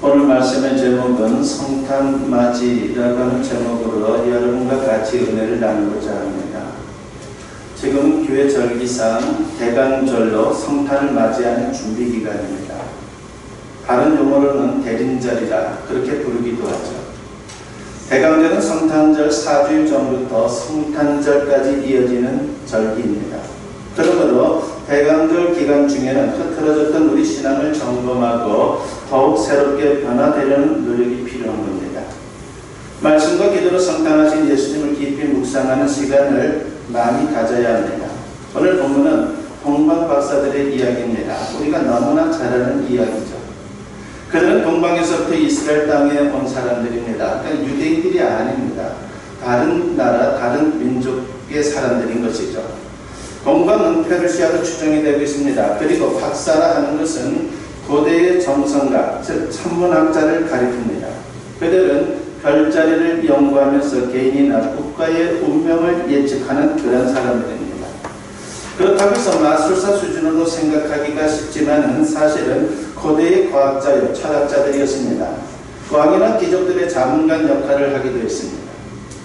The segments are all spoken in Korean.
오늘 말씀의 제목은 성탄맞이라고 하는 제목으로 여러분과 같이 은혜를 나누고자 합니다. 지금 교회 절기상 대강절로 성탄을 맞이하는 준비 기간입니다. 다른 용어로는 대림절이라 그렇게 부르기도 하죠. 대강절은 성탄절 4주일 전부터 성탄절까지 이어지는 절기입니다. 그러므로 대강절 기간 중에는 흐트러졌던 우리 신앙을 점검하고 더욱 새롭게 변화되려는 노력이 필요한 겁니다. 말씀과 기도로 성탄하신 예수님을 깊이 묵상하는 시간을 많이 가져야 합니다. 오늘 본문은 동방 박사들의 이야기입니다. 우리가 너무나 잘 아는 이야기죠. 그들은 동방에서부터 이스라엘 땅에 온 사람들입니다. 그러니까 유대인들이 아닙니다. 다른 나라, 다른 민족의 사람들인 것이죠. 동방은 페르시아로 추정이 되고 있습니다. 그리고 박사라 하는 것은 고대의 정성가, 즉 천문학자를 가리킵니다. 그들은 별자리를 연구하면서 개인이나 국가의 운명을 예측하는 그런 사람들입니다. 그렇다고 해서 마술사 수준으로 생각하기가 쉽지만 사실은 고대의 과학자요, 철학자들이었습니다. 왕이나 귀족들의 자문관 역할을 하기도 했습니다.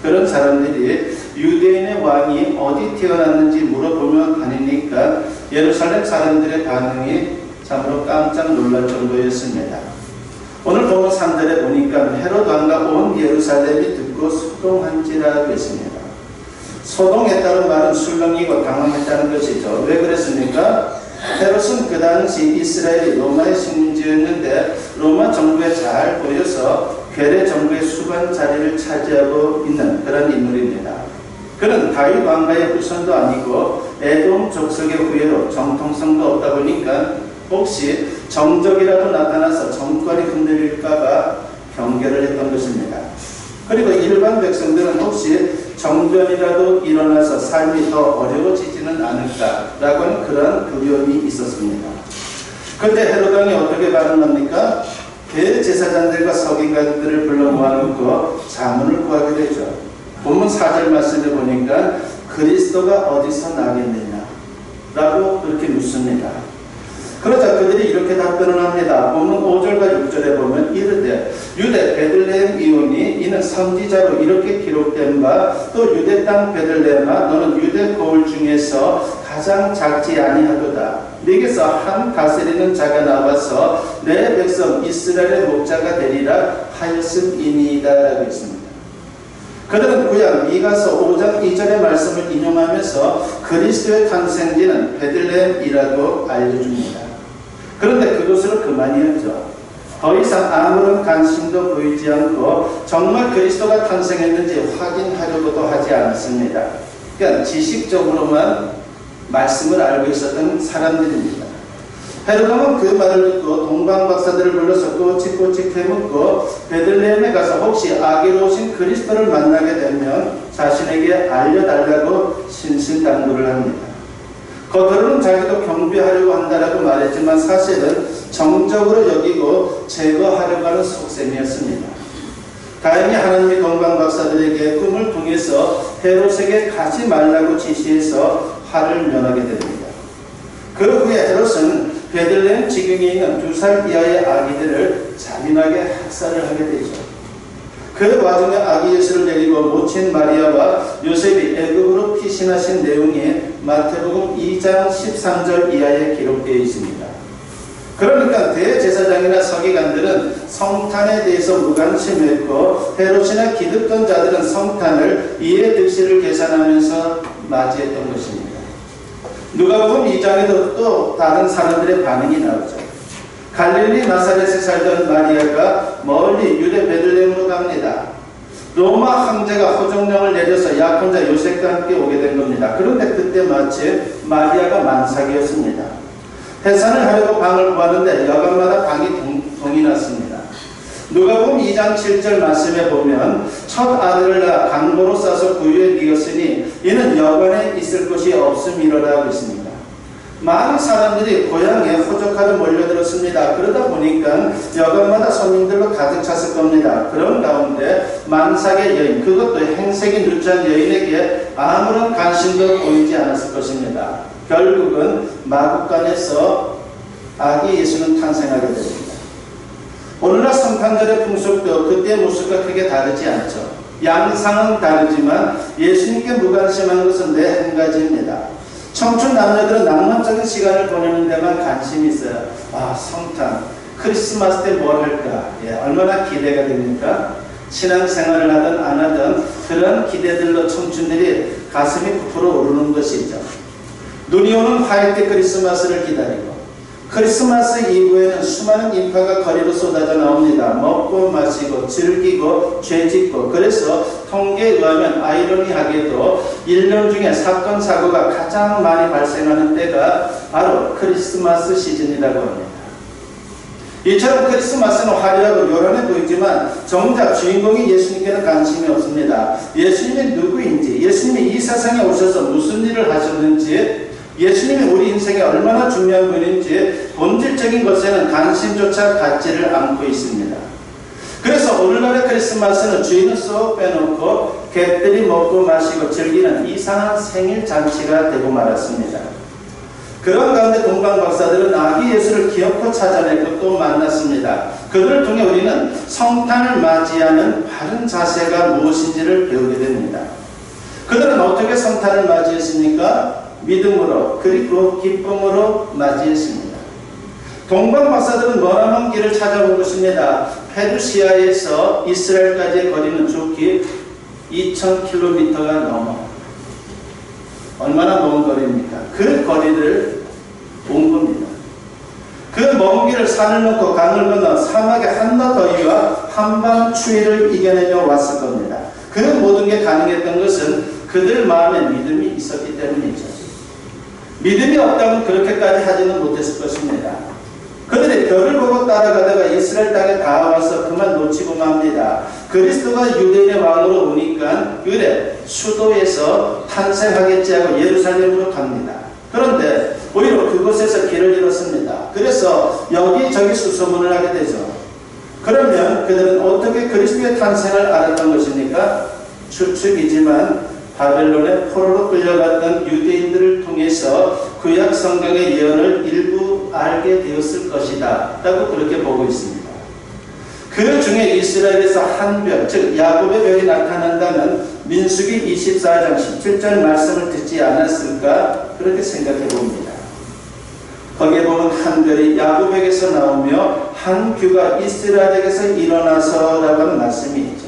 그런 사람들이 유대인의 왕이 어디 태어났는지 물어보며 다니니까 예루살렘 사람들의 반응이 참으로 깜짝 놀랄 정도였습니다. 오늘 본문 3절에 보니까 헤롯 왕과 온 예루살렘이 듣고 소동한지라고 했습니다. 소동했다는 말은 술렁이고 당황했다는 것이죠. 왜 그랬습니까? 헤롯은 그 당시 이스라엘이 로마의 식민지였는데 로마 정부에 잘 보여서 괴뢰 정부의 수반 자리를 차지하고 있는 그런 인물입니다. 그는 다윗 왕가의 후손도 아니고 에돔 족속의 후예로 정통성도 없다 보니까 혹시 정적이라도 나타나서 정권이 흔들릴까봐 경계를 했던 것입니다. 그리고 일반 백성들은 혹시 정전이라도 일어나서 삶이 더 어려워지지는 않을까라고 하는 그런 두려움이 있었습니다. 그때 헤롯 왕이 어떻게 반응합니까? 대제사장들과 서기관들을 불러 모아놓고 자문을 구하게 되죠. 본문 4절 말씀에 보니까 그리스도가 어디서 나겠느냐 라고 그렇게 묻습니다. 그러자 그들이 이렇게 답변을 합니다. 본문 5절과 6절에 보면 이르되 유대 베들레헴 이오니 이는 선지자로 이렇게 기록된 바 또 유대 땅 베들레헴아 너는 유대 거울 중에서 가장 작지 아니하도다. 네게서 한 다스리는 자가 나와서 내 백성 이스라엘의 목자가 되리라 하였음이니이다 라고 했습니다. 그들은 구약 미가서 5장 2절의 말씀을 인용하면서 그리스도의 탄생지는 베들레헴이라고 알려줍니다. 그런데 그것으로 그만이었죠. 더 이상 아무런 관심도 보이지 않고 정말 그리스도가 탄생했는지 확인하려고도 하지 않았습니다. 그러니까 지식적으로만 말씀을 알고 있었던 사람들입니다. 헤롯 왕은 그 말을 듣고 동방 박사들을 불러서 꼬치꼬치 캐묻고 베들레헴에 가서 혹시 아기로 오신 그리스도를 만나게 되면 자신에게 알려달라고 신신당부를 합니다. 겉으로는 자기도 경배하려고 한다라고 말했지만 사실은 정적으로 여기고 제거하려고 하는 속셈이었습니다. 다행히 하나님이 동방 박사들에게 꿈을 통해서 헤롯에게 가지 말라고 지시해서 화를 면하게 됩니다. 그 후에 헤롯은 베들레헴 지경에 있는 2살 이하의 아기들을 잔인하게 학살을 하게 되죠. 그 와중에 아기 예수를 데리고 모친 마리아와 요셉이 애굽으로 피신하신 내용이 마태복음 2장 13절 이하에 기록되어 있습니다. 그러니까 대제사장이나 서기관들은 성탄에 대해서 무관심했고 헤롯이나 기득권 자들은 성탄을 이해득실을 계산하면서 맞이했던 것입니다. 누가복음 2장에도 또 다른 사람들의 반응이 나오죠. 갈릴리 나사렛에 살던 마리아가 멀리 유대 베들레헴으로 갑니다. 로마 황제가 호정령을 내려서 약혼자 요셉과 함께 오게 된 겁니다. 그런데 그때 마침 마리아가 만삭이었습니다. 해산을 하려고 방을 구하는데 여간마다 방이 동이 났습니다. 누가복음 2장 7절 말씀에 보면 첫 아들을 낳아 강보로 싸서 구유에 뉘었으니 이는 여관에 있을 곳이 없음이로라 하고 있습니다. 많은 사람들이 고향에 호적하러 몰려들었습니다. 그러다 보니까 여관마다 손님들로 가득 찼을 겁니다. 그런 가운데 만삭의 여인, 그것도 행색이 누추한 여인에게 아무런 관심도 보이지 않았을 것입니다. 결국은 마구간에서 아기 예수는 탄생하게 됩니다. 오늘날 성탄절의 풍습도 그때의 모습과 크게 다르지 않죠. 양상은 다르지만 예수님께 무관심한 것은 한 가지입니다. 청춘 남녀들은 낭만적인 시간을 보내는 데만 관심이 있어요. 성탄, 크리스마스 때 뭘 할까? 얼마나 기대가 됩니까? 신앙생활을 하든 안 하든 그런 기대들로 청춘들이 가슴이 부풀어 오르는 것이죠. 눈이 오는 화이트 크리스마스를 기다리고 크리스마스 이후에는 수많은 인파가 거리로 쏟아져 나옵니다. 먹고 마시고 즐기고 죄짓고. 그래서 통계에 의하면 아이러니하게도 1년 중에 사건 사고가 가장 많이 발생하는 때가 바로 크리스마스 시즌이라고 합니다. 이처럼 크리스마스는 화려하고 요란해 보이지만 정작 주인공이 예수님께는 관심이 없습니다. 예수님이 누구인지, 예수님이 이 세상에 오셔서 무슨 일을 하셨는지, 예수님이 우리 인생에 얼마나 중요한 분인지 본질적인 것에는 관심조차 갖지를 않고 있습니다. 그래서 오늘날의 크리스마스는 주인은 쏙 빼놓고 객들이 먹고 마시고 즐기는 이상한 생일 잔치가 되고 말았습니다. 그런 가운데 동방 박사들은 아기 예수를 기어코 찾아내고 또 만났습니다. 그들을 통해 우리는 성탄을 맞이하는 바른 자세가 무엇인지를 배우게 됩니다. 그들은 어떻게 성탄을 맞이했습니까? 믿음으로, 그리고 기쁨으로 맞이했습니다. 동방 박사들은 머나먼 길을 찾아온 것입니다. 페르시아에서 이스라엘까지의 거리는 좋게 2000km가 넘어. 얼마나 먼 거리입니까? 그 거리를 온 겁니다. 그 먼 길을 산을 넘고 강을 건너 사막의 한낮더위와 한밤 추위를 이겨내며 왔을 겁니다. 그 모든 게 가능했던 것은 그들 마음에 믿음이 있었기 때문이죠. 믿음이 없다면 그렇게까지 하지는 못했을 것입니다. 그들이 별을 보고 따라가다가 이스라엘 땅에 닿아와서 그만 놓치고 맙니다. 그리스도가 유대인의 왕으로 오니까 그래 수도에서 탄생하겠지 하고 예루살렘으로 갑니다. 그런데 오히려 그곳에서 길을 잃었습니다. 그래서 여기저기 수소문을 하게 되죠. 그러면 그들은 어떻게 그리스도의 탄생을 알았던 것입니까? 추측이지만 바벨론에 포로로 끌려갔던 유대인들을 통해서 구약 성경의 예언을 일부 알게 되었을 것이다 라고 그렇게 보고 있습니다. 그 중에 이스라엘에서 한 별, 즉 야곱의 별이 나타난다면 민수기 24장 17절 말씀을 듣지 않았을까 그렇게 생각해 봅니다. 거기에 보면 한 별이 야곱에게서 나오며 한 규가 이스라엘에게서 일어나서 라고 하는 말씀이 있죠.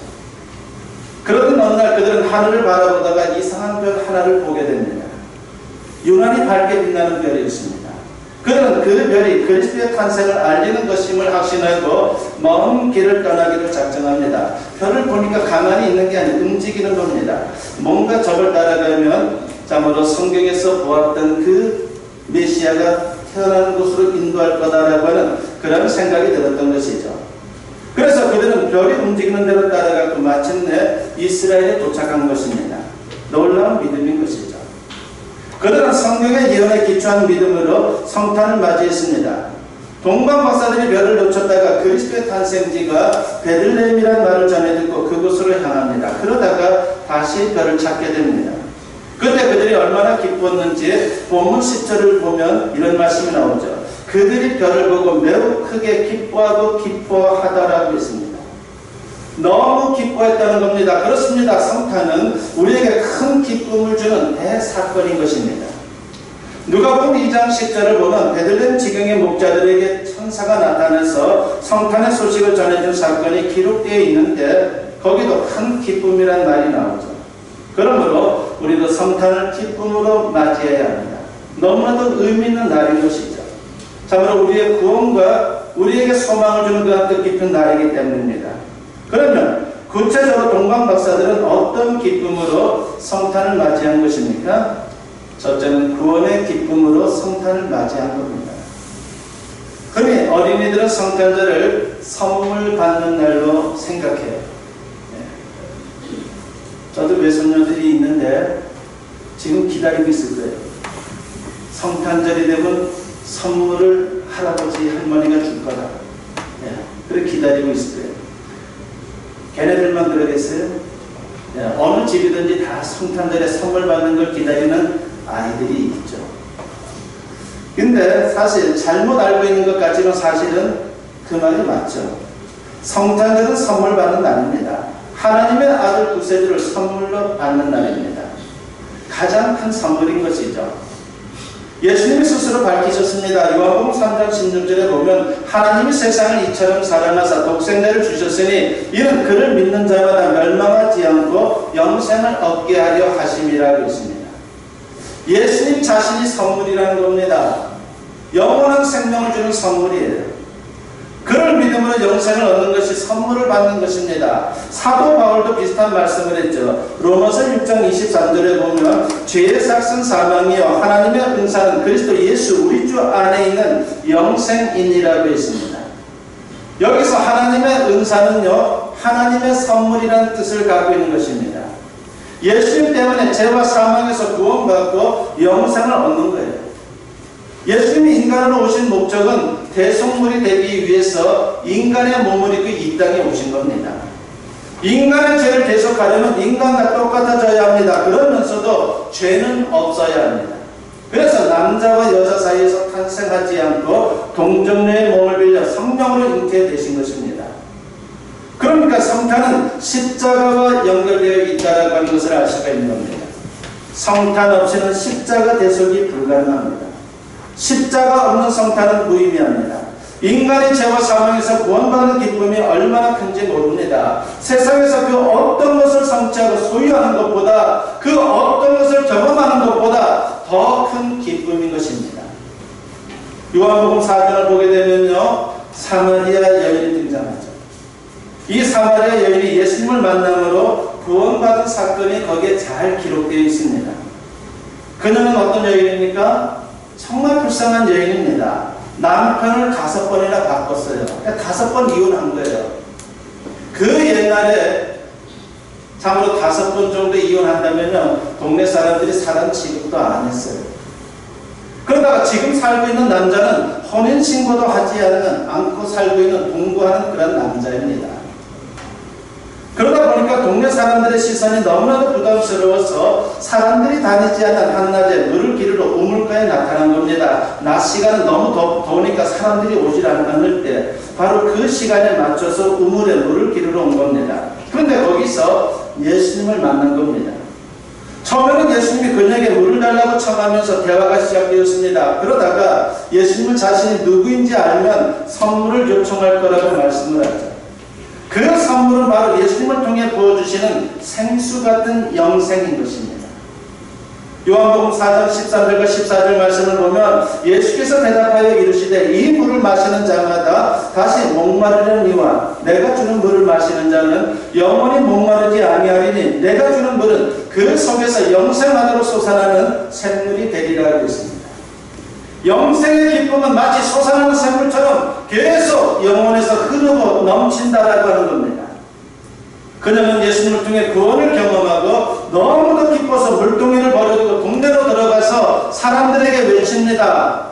그러던 어느 날 그들은 하늘을 바라보다가 이상한 별 하나를 보게 됩니다. 유난히 밝게 빛나는 별이었습니다. 그들은 그 별이 그리스도의 탄생을 알리는 것임을 확신하고 먼 길을 떠나기로 작정합니다. 별을 보니까 가만히 있는 게 아니라 움직이는 겁니다. 뭔가 저걸 따라가면 참으로 성경에서 보았던 그 메시아가 태어나는 곳으로 인도할 거다라고 하는 그런 생각이 들었던 것이죠. 그래서 그들은 별이 움직이는 대로 따라가고 마침내 이스라엘에 도착한 것입니다. 놀라운 믿음인 것이죠. 그들은 성경의 예언에 기초한 믿음으로 성탄을 맞이했습니다. 동방 박사들이 별을 놓쳤다가 그리스도의 탄생지가 베들레헴이라는 말을 전해 듣고 그곳으로 향합니다. 그러다가 다시 별을 찾게 됩니다. 그때 그들이 얼마나 기뻤는지 본문 10절을 보면 이런 말씀이 나오죠. 그들이 별을 보고 매우 크게 기뻐하고 기뻐하더라고 했습니다. 너무 기뻐했다는 겁니다. 그렇습니다. 성탄은 우리에게 큰 기쁨을 주는 대사건인 것입니다. 누가복음 2장 10절을 보면 베들레헴 지경의 목자들에게 천사가 나타나서 성탄의 소식을 전해준 사건이 기록되어 있는데 거기도 큰 기쁨이란 말이 나오죠. 그러므로 우리도 성탄을 기쁨으로 맞이해야 합니다. 너무나도 의미 있는 날인 것이죠. 참으로 우리의 구원과 우리에게 소망을 주는 그런 뜻깊은 날이기 때문입니다. 그러면 구체적으로 동방 박사들은 어떤 기쁨으로 성탄을 맞이한 것입니까? 첫째는 구원의 기쁨으로 성탄을 맞이한 겁니다. 흔히 어린이들은 성탄절을 선물 받는 날로 생각해요. 저도 외손녀들이 있는데 지금 기다리고 있을 거예요. 성탄절이 되면 선물을 할아버지 할머니가 줄 거다. 그래 기다리고 있을 거예요. 걔네들만 그러겠어요? 어느 집이든지 다 성탄절에 선물 받는 걸 기다리는 아이들이 있죠. 근데 사실 잘못 알고 있는 것 같지만 사실은 그 말이 맞죠. 성탄절은 선물 받는 날입니다. 하나님의 아들 구세주를 선물로 받는 날입니다. 가장 큰 선물인 것이죠. 예수님이 스스로 밝히셨습니다. 요한복음 3장 16절에 보면 하나님이 세상을 이처럼 사랑하사 독생자를 주셨으니 이는 그를 믿는 자마다 멸망하지 않고 영생을 얻게 하려 하심이라고 있습니다. 예수님 자신이 선물이라는 겁니다. 영원한 생명을 주는 선물이에요. 그를 믿음으로 영생을 얻는 것이 선물을 받는 것입니다. 사도 바울도 비슷한 말씀을 했죠. 로마서 6장 23절에 보면 죄의 삭은 사망이요 하나님의 은사는 그리스도 예수 우리 주 안에 있는 영생이니라고 했습니다. 여기서 하나님의 은사는요 하나님의 선물이라는 뜻을 갖고 있는 것입니다. 예수님 때문에 죄와 사망에서 구원받고 영생을 얻는 거예요. 예수님이 인간으로 오신 목적은 대속물이 되기 위해서 인간의 몸을 입고 이 땅에 오신 겁니다. 인간의 죄를 대속하려면 인간과 똑같아져야 합니다. 그러면서도 죄는 없어야 합니다. 그래서 남자와 여자 사이에서 탄생하지 않고 동정녀의 몸을 빌려 성령으로 잉태되신 것입니다. 그러니까 성탄은 십자가와 연결되어 있다라고 하는 것을 알 수가 있는 겁니다. 성탄 없이는 십자가 대속이 불가능합니다. 십자가 없는 성탄은 무의미합니다. 인간의 죄와 사망에서 구원받는 기쁨이 얼마나 큰지 모릅니다. 세상에서 그 어떤 것을 성취하고 소유하는 것보다 그 어떤 것을 경험하는 것보다 더 큰 기쁨인 것입니다. 요한복음 4장을 보게 되면요 사마리아 여인이 등장하죠. 이 사마리아 여인이 예수님을 만남으로 구원받은 사건이 거기에 잘 기록되어 있습니다. 그녀는 어떤 여인입니까? 정말 불쌍한 여인입니다. 남편을 5번이나 바꿨어요. 5번 이혼한 거예요. 그 옛날에 참으로 5번 정도 이혼한다면요 동네 사람들이 사람 취급도 안 했어요. 그러다가 지금 살고 있는 남자는 혼인신고도 하지 않고 살고 있는 동거하는 그런 남자입니다. 그러다 보니까 동네 사람들의 시선이 너무나도 부담스러워서 사람들이 다니지 않는 한낮에 물을 기르러 우물가에 나타난 겁니다. 낮 시간은 너무 더우니까 사람들이 오질 않을 때 바로 그 시간에 맞춰서 우물에 물을 기르러 온 겁니다. 그런데 거기서 예수님을 만난 겁니다. 처음에는 예수님이 그녀에게 물을 달라고 청하면서 대화가 시작되었습니다. 그러다가 예수님은 자신이 누구인지 알면 선물을 요청할 거라고 말씀을 하죠. 그 선물은 바로 예수님을 통해 부어주시는 생수 같은 영생인 것입니다. 요한복음 4장 13절과 14절 말씀을 보면 예수께서 대답하여 이르시되 이 물을 마시는 자마다 다시 목마르려니와 내가 주는 물을 마시는 자는 영원히 목마르지 아니하리니 내가 주는 물은 그 속에서 영생하도록 솟아나는 샘물이 되리라고 했습니다. 영생의 기쁨은 마치 솟아나는 샘물처럼 계속 영혼에서 흐르고 넘친다라고 하는 겁니다. 그녀는 예수님을 통해 구원을 경험하고 너무도 기뻐서 물동이를 버려두고 동네로 들어가서 사람들에게 외칩니다.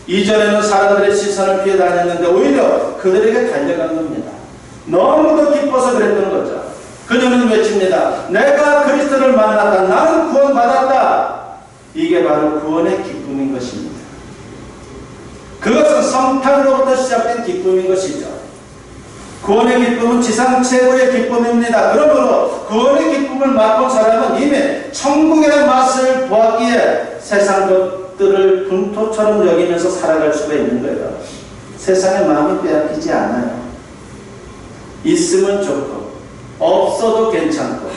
이전에는 사람들의 시선을 피해 다녔는데 오히려 그들에게 달려간 겁니다. 너무도 기뻐서 그랬던 거죠. 그녀는 외칩니다. 내가 그리스도를 만났다. 나는 구원받았다. 이게 바로 구원의 기쁨인 것입니다. 그것은 성탄으로부터 시작된 기쁨인 것이죠. 구원의 기쁨은 지상 최고의 기쁨입니다. 그러므로 구원의 기쁨을 맛본 사람은 이미 천국의 맛을 보았기에 세상 것들을 분토처럼 여기면서 살아갈 수가 있는 거예요. 세상의 마음이 빼앗기지 않아요. 있으면 좋고 없어도 괜찮고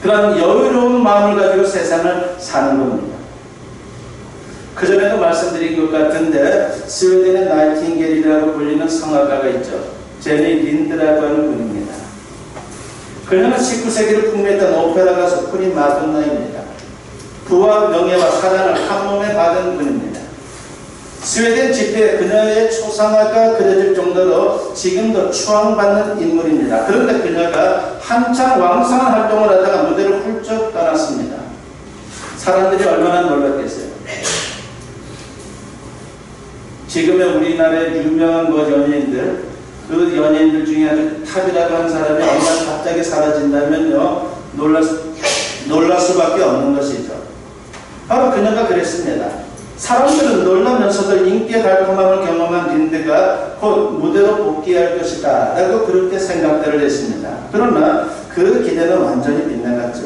그런 여유로운 마음을 가지고 세상을 사는 겁니다. 그전에도 말씀드린 것 같은데 스웨덴의 나이팅게일이라고 불리는 성악가가 있죠. 제니 린드라고 하는 분입니다. 그녀는 19세기를 풍미했던 오페라 가수 프리 마돈나입니다. 부와 명예와 사랑을 한 몸에 받은 분입니다. 스웨덴 집회에 그녀의 초상화가 그려질 정도로 지금도 추앙받는 인물입니다. 그런데 그녀가 한창 왕성한 활동을 하다가 무대를 훌쩍 떠났습니다. 사람들이 얼마나 놀랐겠어요. 지금의 우리나라의 유명한 연예인들, 그 연예인들 중에 아주 탑이라고 하는 사람이 얼마 갑자기 사라진다면요 놀랄 수밖에 없는 것이죠. 바로 그녀가 그랬습니다. 사람들은 놀라면서도 인기의 달콤함을 경험한 린드가 곧 무대로 복귀할 것이다 라고 그렇게 생각들을 했습니다. 그러나 그 기대는 완전히 빗나갔죠.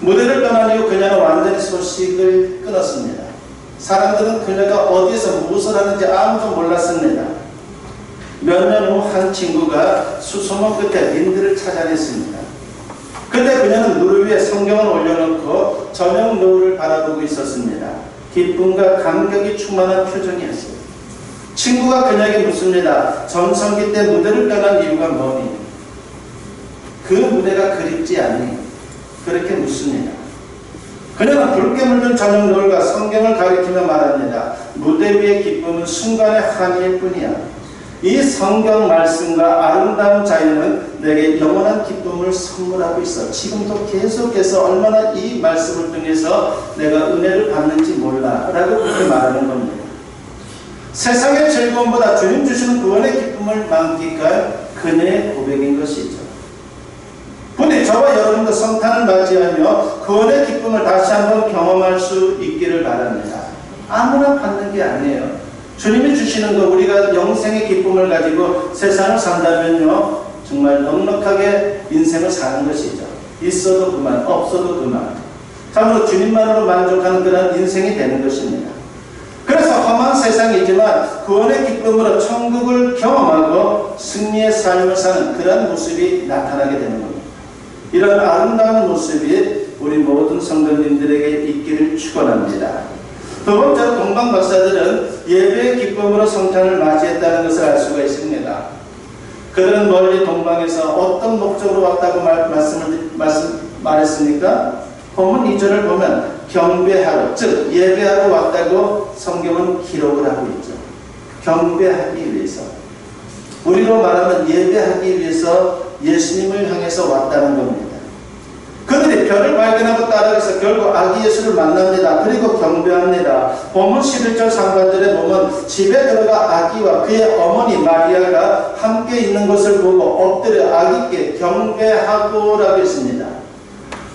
무대를 떠난 이후 그녀는 완전히 소식을 끊었습니다. 사람들은 그녀가 어디에서 무엇을 하는지 아무도 몰랐습니다. 몇 년 후 한 친구가 수소문 끝에 린드를 찾아냈습니다. 그때 그녀는 무릎 위에 성경을 올려놓고 저녁 노을을 바라보고 있었습니다. 기쁨과 감격이 충만한 표정이었어요. 친구가 그녀에게 묻습니다. 전성기 때 무대를 떠난 이유가 뭐니? 그 무대가 그립지 않니? 그렇게 묻습니다. 그녀는 붉게 물든 저녁 노을과 성경을 가리키며 말합니다. 무대 위의 기쁨은 순간의 한일 뿐이야. 이 성경 말씀과 아름다운 자연은 내게 영원한 기쁨을 선물하고 있어. 지금도 계속해서 얼마나 이 말씀을 통해서 내가 은혜를 받는지 몰라 라고 그렇게 말하는 겁니다. 세상의 즐거움보다 주님 주시는 구원의 기쁨을 만끽할 그녀의 고백인 것이죠. 부디 저와 여러분도 성탄을 맞이하며 구원의 기쁨을 다시 한번 경험할 수 있기를 바랍니다. 아무나 받는 게 아니에요. 주님이 주시는 거, 우리가 영생의 기쁨을 가지고 세상을 산다면요 정말 넉넉하게 인생을 사는 것이죠. 있어도 그만, 없어도 그만, 참으로 주님만으로 만족하는 그런 인생이 되는 것입니다. 그래서 험한 세상이지만 구원의 기쁨으로 천국을 경험하고 승리의 삶을 사는 그런 모습이 나타나게 되는 겁니다. 이런 아름다운 모습이 우리 모든 성도님들에게 있기를 축원합니다. 두 번째로 동방 박사들은 예배의 기쁨으로 성탄을 맞이했다는 것을 알 수가 있습니다. 그들은 멀리 동방에서 어떤 목적으로 왔다고 말했습니까? 본문 2절을 보면 경배하러, 즉 예배하러 왔다고 성경은 기록을 하고 있죠. 경배하기 위해서, 우리로 말하면 예배하기 위해서 예수님을 향해서 왔다는 겁니다. 그들이 별을 발견하고 따라가서 결국 아기 예수를 만납니다. 그리고 경배합니다. 본문 11절 상반절에 보면 집에 들어가 아기와 그의 어머니 마리아가 함께 있는 것을 보고 엎드려 아기께 경배하고 라고 했습니다.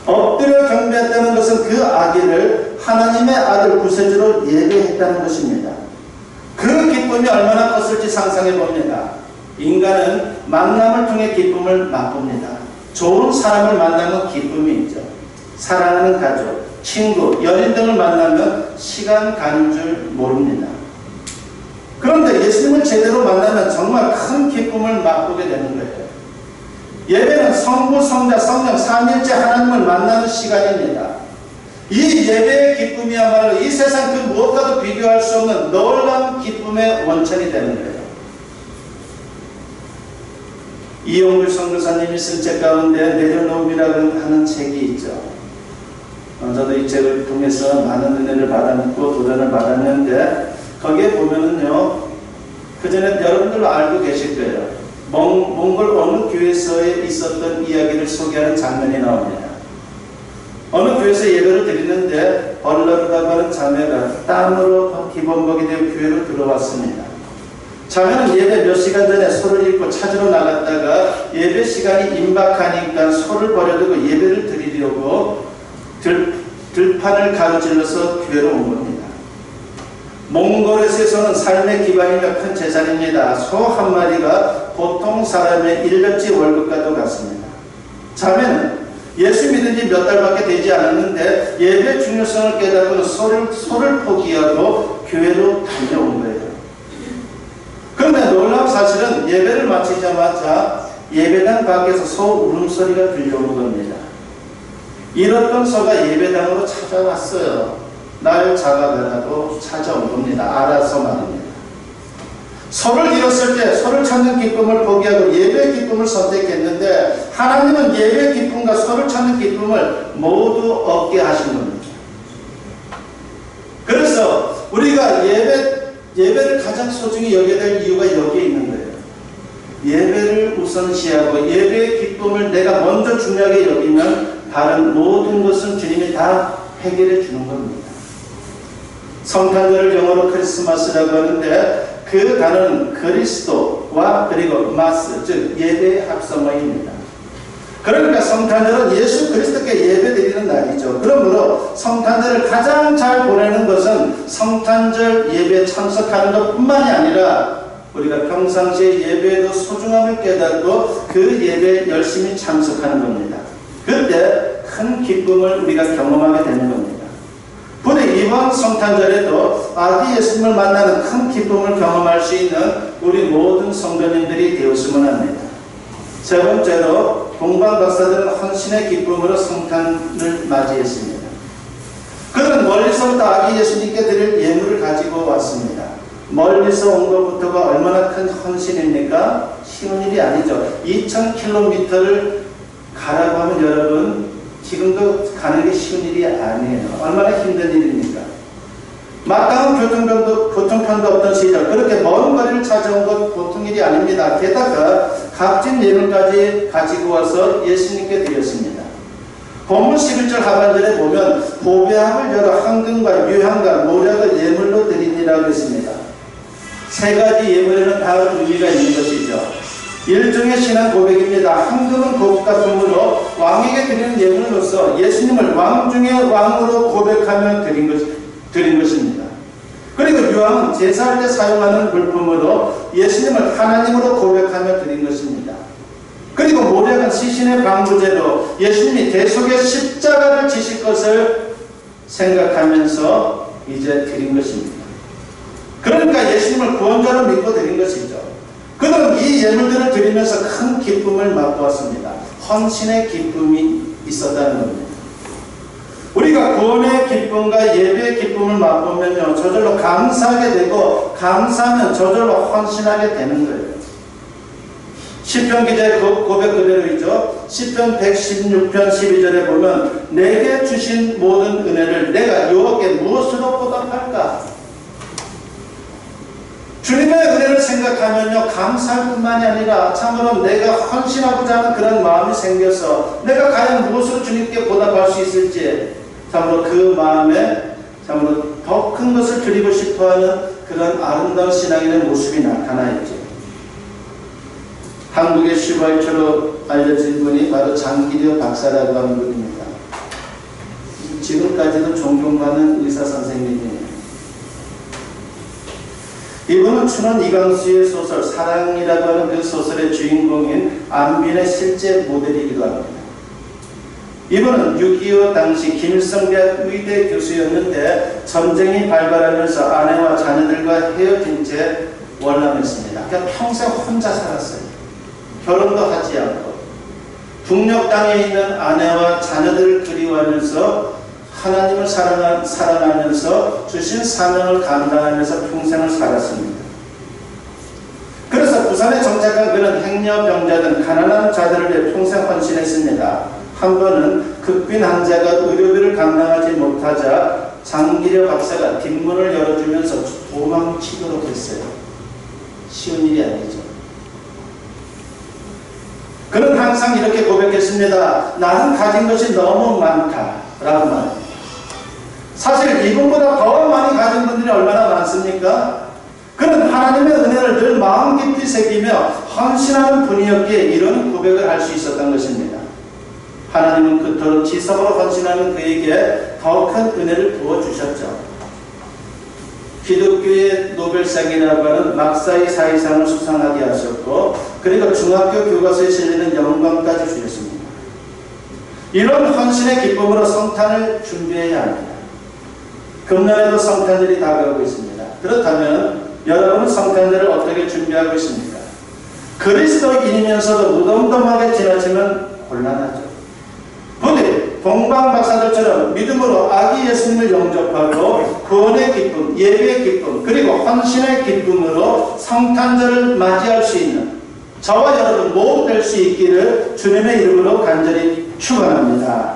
엎드려 경배했다는 것은 그 아기를 하나님의 아들 구세주로 예배했다는 것입니다. 그 기쁨이 얼마나 컸을지 상상해 봅니다. 인간은 만남을 통해 기쁨을 맛봅니다. 좋은 사람을 만나면 기쁨이 있죠. 사랑하는 가족, 친구, 연인 등을 만나면 시간 가는 줄 모릅니다. 그런데 예수님을 제대로 만나면 정말 큰 기쁨을 맛보게 되는 거예요. 예배는 성부, 성자, 성령, 삼위일체 하나님을 만나는 시간입니다. 이 예배의 기쁨이야말로 이 세상 그 무엇과도 비교할 수 없는 놀라운 기쁨의 원천이 되는 거예요. 이용글 선교사님이 쓴 책 가운데 내려놓음이라고 하는 책이 있죠. 저도 이 책을 통해서 많은 은혜를 받았고 도전을 받았는데 거기에 보면은요, 그 전에 여러분들도 알고 계실 거예요. 몽골 어느 교회에서에 있었던 이야기를 소개하는 장면이 나옵니다. 어느 교회에서 예배를 드리는데 벌러르다고 하는 자매가 땀으로 기범벅이 되어 교회로 들어왔습니다. 자매는 예배 몇 시간 전에 소를 입고 찾으러 나갔다가 예배 시간이 임박하니까 소를 버려두고 예배를 드리려고 들판을 가로질러서 교회로 온 겁니다. 몽골에서는 삶의 기반이며 큰 재산입니다. 소 한 마리가 보통 사람의 1년치 월급과도 같습니다. 자매는 예수 믿은 지 몇 달밖에 되지 않았는데 예배 중요성을 깨닫고는 소를 포기하고 교회로 달려온 거예요. 그런데 놀라운 사실은 예배를 마치자마자 예배당 밖에서 소 울음소리가 들려오는 겁니다. 잃었던 소가 예배당으로 찾아왔어요. 날 잡아가라고 찾아온 겁니다. 알아서 말입니다. 소를 잃었을 때 소를 찾는 기쁨을 포기하고 예배의 기쁨을 선택했는데 하나님은 예배의 기쁨과 소를 찾는 기쁨을 모두 얻게 하신 겁니다. 그래서 우리가 예배를 가장 소중히 여겨야 될 이유가 여기에 있는 거예요. 예배를 우선시하고 예배의 기쁨을 내가 먼저 중요하게 여기면 다른 모든 것은 주님이 다 해결해 주는 겁니다. 성탄절을 영어로 크리스마스라고 하는데 그 단어는 그리스도와 그리고 마스, 즉 예배의 합성어입니다. 그러니까 성탄절은 예수 그리스도께 예배드리는 날이죠. 그러므로 성탄절을 가장 잘 보내는 것은 성탄절 예배에 참석하는 것뿐만이 아니라 우리가 평상시에 예배에도 소중함을 깨닫고 그 예배에 열심히 참석하는 겁니다. 그때 큰 기쁨을 우리가 경험하게 되는 겁니다. 부디 이번 성탄절에도 아기 예수님을 만나는 큰 기쁨을 경험할 수 있는 우리 모든 성도님들이 되었으면 합니다. 세 번째로 동방 박사들은 헌신의 기쁨으로 성탄을 맞이했습니다. 그들은 멀리서부터 아기 예수님께 드릴 예물을 가지고 왔습니다. 멀리서 온 것부터가 얼마나 큰 헌신입니까? 쉬운 일이 아니죠. 2000km를 가라고 하면 여러분 지금도 가는 게 쉬운 일이 아니에요. 얼마나 힘든 일입니까? 마땅한 교통편도 없던 시절 그렇게 먼 거리를 찾아온 것 보통 일이 아닙니다. 게다가 값진 예물까지 가지고 와서 예수님께 드렸습니다. 본문 11절 하반절에 보면 보배합을 열어 황금과 유향과 모략을 예물로 드리니라고 했습니다. 세 가지 예물에는 다른 의미가 있는 것이죠. 일종의 신앙 고백입니다. 황금은 고가품으로 왕에게 드리는 예물로서 예수님을 왕 중의 왕으로 고백하며 드린 것입니다. 그리고 유황은 제사할 때 사용하는 물품으로 예수님을 하나님으로 고백하며 드린 것입니다. 그리고 모략은 시신의 방부제로 예수님이 대속의 십자가를 지실 것을 생각하면서 이제 드린 것입니다. 그러니까 예수님을 구원자로 믿고 드린 것이죠. 그들은 이 예물들을 드리면서 큰 기쁨을 맛보았습니다. 헌신의 기쁨이 있었다는 겁니다. 우리가 구원의 기쁨과 예배의 기쁨을 맛보면요, 저절로 감사하게 되고, 감사하면 저절로 헌신하게 되는 거예요. 시편 기자의 고백 그대로이죠. 시편 116편 12절에 보면 내게 주신 모든 은혜를 내가 여호와께 무엇으로 보답할까? 주님의 은혜를 생각하면요, 감사할 뿐만이 아니라 참으로 내가 헌신하고자 하는 그런 마음이 생겨서 내가 과연 무엇으로 주님께 보답할 수 있을지 참으로 그 마음에 참으로 더 큰 것을 드리고 싶어하는 그런 아름다운 신앙인의 모습이 나타나 있죠. 한국의 슈바이처로 알려진 분이 바로 장기려 박사라고 하는 분입니다. 지금까지도 존경받는 의사 선생님이에요. 이분은 춘원 이강수의 소설 사랑이라고 하는 그 소설의 주인공인 안빈의 실제 모델이기도 합니다. 이분은 6.25 당시 김일성대학 의대 교수였는데 전쟁이 발발하면서 아내와 자녀들과 헤어진 채 월남했습니다. 그러니까 평생 혼자 살았어요. 결혼도 하지 않고 북녘 땅에 있는 아내와 자녀들을 그리워하면서 하나님을 사랑하면서 주신 사명을 감당하면서 평생을 살았습니다. 그래서 부산에 정착한 그는 행여병자 등 가난한 자들을 위해 평생 헌신했습니다. 한 번은 극빈 환자가 의료비를 감당하지 못하자 장기려 박사가 뒷문을 열어주면서 도망치도록 했어요. 쉬운 일이 아니죠. 그는 항상 이렇게 고백했습니다. 나는 가진 것이 너무 많다 라고 말합니다. 사실 이분보다 더 많이 가진 분들이 얼마나 많습니까? 그는 하나님의 은혜를 늘 마음 깊이 새기며 헌신하는 분이었기에 이런 고백을 할 수 있었던 것입니다. 하나님은 그토록 지성으로 헌신하는 그에게 더 큰 은혜를 부어주셨죠. 기독교의 노벨상이라고 하는 막사이 사이상을 수상하게 하셨고, 그리고 중학교 교과서에 실리는 영광까지 주셨습니다. 이런 헌신의 기쁨으로 성탄을 준비해야 합니다. 금년에도 성탄절이 다가오고 있습니다. 그렇다면 여러분은 성탄절을 어떻게 준비하고 있습니까? 그리스도인이면서도 무덤덤하게 지나치면 곤란하죠. 부디 동방박사들처럼 믿음으로 아기 예수님을 영접하고 구원의 기쁨, 예배의 기쁨, 그리고 헌신의 기쁨으로 성탄절을 맞이할 수 있는 저와 여러분 모두 될 수 있기를 주님의 이름으로 간절히 축원합니다.